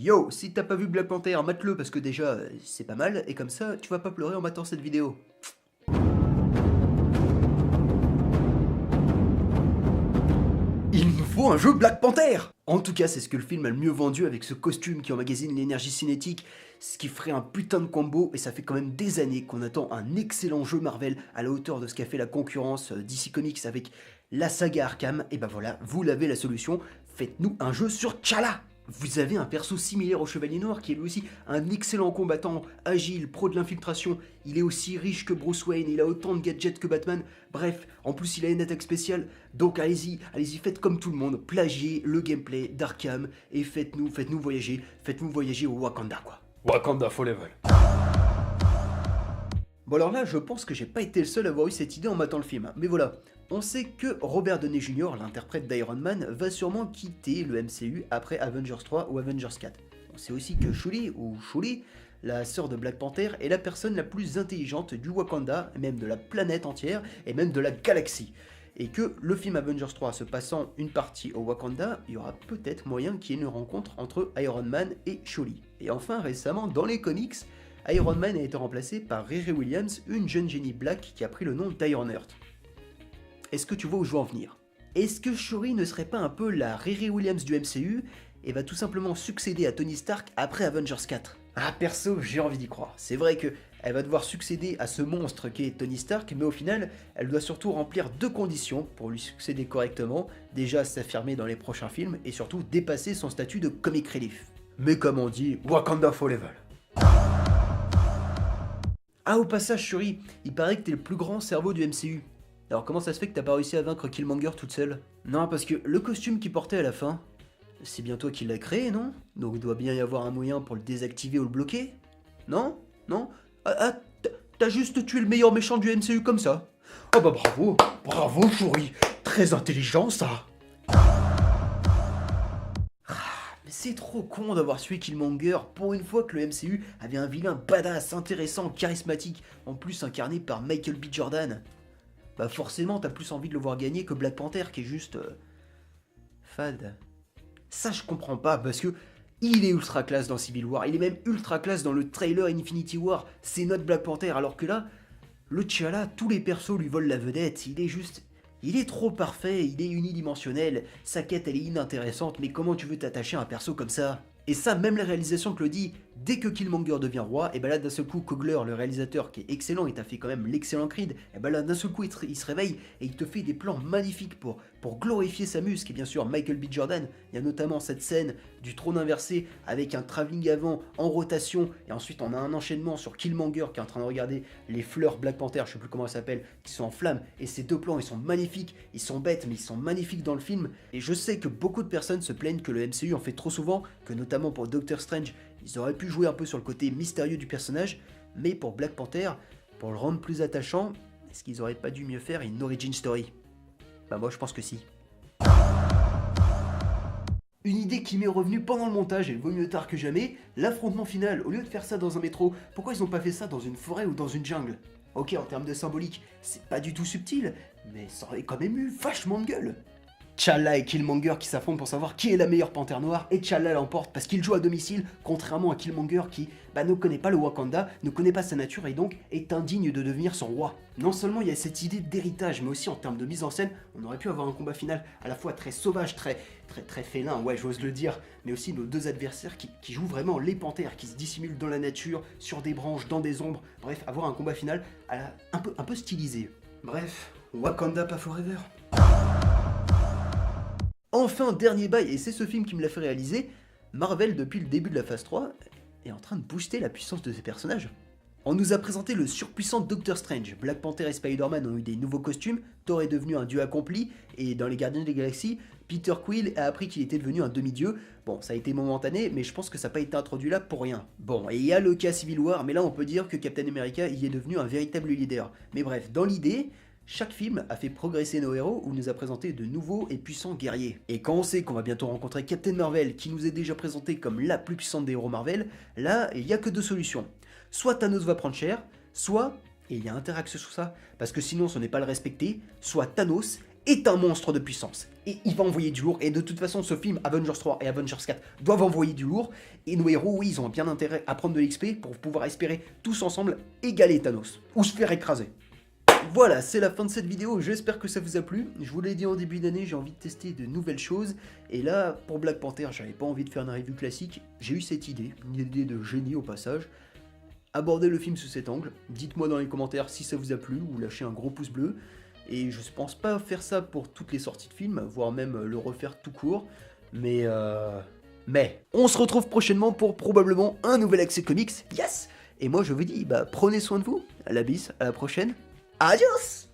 Yo, si t'as pas vu Black Panther, mate-le parce que déjà, c'est pas mal, et comme ça, tu vas pas pleurer en matant cette vidéo. Il nous faut un jeu Black Panther! En tout cas, c'est ce que le film a le mieux vendu avec ce costume qui emmagasine l'énergie cinétique, ce qui ferait un putain de combo, et ça fait quand même des années qu'on attend un excellent jeu Marvel à la hauteur de ce qu'a fait la concurrence DC Comics avec la saga Arkham, et ben voilà, vous l'avez la solution, faites-nous un jeu sur T'Challa! Vous avez un perso similaire au Chevalier Noir qui est lui aussi un excellent combattant, agile, pro de l'infiltration, il est aussi riche que Bruce Wayne, il a autant de gadgets que Batman, bref, en plus il a une attaque spéciale, donc allez-y, faites comme tout le monde, plagiez le gameplay d'Arkham et faites-nous voyager au Wakanda quoi. Wakanda Forever. Bon alors là, je pense que j'ai pas été le seul à avoir eu cette idée en matant le film, mais voilà. On sait que Robert Downey Jr., l'interprète d'Iron Man, va sûrement quitter le MCU après Avengers 3 ou Avengers 4. On sait aussi que Shuri, la sœur de Black Panther, est la personne la plus intelligente du Wakanda, même de la planète entière, et même de la galaxie. Et que le film Avengers 3 se passant une partie au Wakanda, il y aura peut-être moyen qu'il y ait une rencontre entre Iron Man et Shuri. Et enfin, récemment, dans les comics, Iron Man a été remplacé par Riri Williams, une jeune génie black qui a pris le nom d'Ironheart. Est-ce que tu vois où je veux en venir? Est-ce que Shuri ne serait pas un peu la Riri Williams du MCU et va tout simplement succéder à Tony Stark après Avengers 4? Ah perso, j'ai envie d'y croire. C'est vrai que elle va devoir succéder à ce monstre qu'est Tony Stark, mais au final, elle doit surtout remplir deux conditions pour lui succéder correctement. Déjà s'affirmer dans les prochains films et surtout dépasser son statut de comic relief. Mais comme on dit, Wakanda Forever. Ah au passage Shuri, il paraît que t'es le plus grand cerveau du MCU. Alors comment ça se fait que t'as pas réussi à vaincre Killmonger toute seule? Non, parce que le costume qu'il portait à la fin, c'est bien toi qui l'as créé, non? Donc il doit bien y avoir un moyen pour le désactiver ou le bloquer? Non? Non? T'as juste tué le meilleur méchant du MCU comme ça? Oh bah bravo Shuri, très intelligent ça! Mais c'est trop con d'avoir tué Killmonger pour une fois que le MCU avait un vilain badass, intéressant, charismatique, en plus incarné par Michael B. Jordan. Bah forcément t'as plus envie de le voir gagner que Black Panther qui est juste... fade. Ça je comprends pas parce que il est ultra classe dans Civil War, il est même ultra classe dans le trailer Infinity War, c'est notre Black Panther alors que là, le T'Challa, tous les persos lui volent la vedette, il est juste... Il est trop parfait, il est unidimensionnel, sa quête elle est inintéressante, mais comment tu veux t'attacher à un perso comme ça? Et ça, même la réalisation te le dit, dès que Killmonger devient roi, et ben là d'un seul coup Coogler, le réalisateur qui est excellent, il t'a fait quand même l'excellent Creed, et ben là d'un seul coup il se réveille et il te fait des plans magnifiques pour glorifier sa muse, qui est bien sûr Michael B. Jordan. Il y a notamment cette scène du trône inversé avec un travelling avant en rotation, et ensuite on a un enchaînement sur Killmonger qui est en train de regarder les fleurs Black Panther, je sais plus comment elles s'appellent, qui sont en flammes, et ces deux plans ils sont magnifiques, ils sont bêtes mais ils sont magnifiques dans le film, et je sais que beaucoup de personnes se plaignent que le MCU en fait trop souvent, que notamment pour Doctor Strange, ils auraient pu jouer un peu sur le côté mystérieux du personnage, mais pour Black Panther, pour le rendre plus attachant, est-ce qu'ils auraient pas dû mieux faire une origin story? Bah moi je pense que si. Une idée qui m'est revenue pendant le montage, et vaut mieux tard que jamais, l'affrontement final, au lieu de faire ça dans un métro, pourquoi ils ont pas fait ça dans une forêt ou dans une jungle? Ok, en termes de symbolique, c'est pas du tout subtil, mais ça aurait quand même eu vachement de gueule. T'Challa et Killmonger qui s'affrontent pour savoir qui est la meilleure panthère noire, et T'Challa l'emporte parce qu'il joue à domicile, contrairement à Killmonger qui ne connaît pas le Wakanda, ne connaît pas sa nature et donc est indigne de devenir son roi. Non seulement il y a cette idée d'héritage, mais aussi en termes de mise en scène, on aurait pu avoir un combat final à la fois très sauvage, très félin, ouais j'ose le dire, mais aussi nos deux adversaires qui jouent vraiment les panthères, qui se dissimulent dans la nature, sur des branches, dans des ombres, bref, avoir un combat final un peu stylisé. Bref, Wakanda pas forever. Enfin, dernier bail, et c'est ce film qui me l'a fait réaliser, Marvel, depuis le début de la phase 3, est en train de booster la puissance de ses personnages. On nous a présenté le surpuissant Doctor Strange, Black Panther et Spider-Man ont eu des nouveaux costumes, Thor est devenu un dieu accompli, et dans les Gardiens de la Galaxie, Peter Quill a appris qu'il était devenu un demi-dieu. Bon, ça a été momentané, mais je pense que ça n'a pas été introduit là pour rien. Bon, et il y a le cas Civil War, mais là on peut dire que Captain America y est devenu un véritable leader. Mais bref, dans l'idée... Chaque film a fait progresser nos héros ou nous a présenté de nouveaux et puissants guerriers. Et quand on sait qu'on va bientôt rencontrer Captain Marvel, qui nous est déjà présenté comme la plus puissante des héros Marvel, là, il n'y a que deux solutions. Soit Thanos va prendre cher, soit, et il y a intérêt sur ça, parce que sinon ce n'est pas le respecter, soit Thanos est un monstre de puissance. Et il va envoyer du lourd, et de toute façon ce film, Avengers 3 et Avengers 4, doivent envoyer du lourd, et nos héros, oui, ils ont bien intérêt à prendre de l'XP pour pouvoir espérer tous ensemble égaler Thanos, ou se faire écraser. Voilà, c'est la fin de cette vidéo, j'espère que ça vous a plu. Je vous l'ai dit en début d'année, j'ai envie de tester de nouvelles choses. Et là, pour Black Panther, j'avais pas envie de faire une review classique. J'ai eu cette idée, une idée de génie au passage. Abordez le film sous cet angle. Dites-moi dans les commentaires si ça vous a plu, ou lâchez un gros pouce bleu. Et je pense pas faire ça pour toutes les sorties de films, voire même le refaire tout court. Mais on se retrouve prochainement pour probablement un nouvel accès comics, yes. Et moi je vous dis, prenez soin de vous, à la bise, à la prochaine. Adios!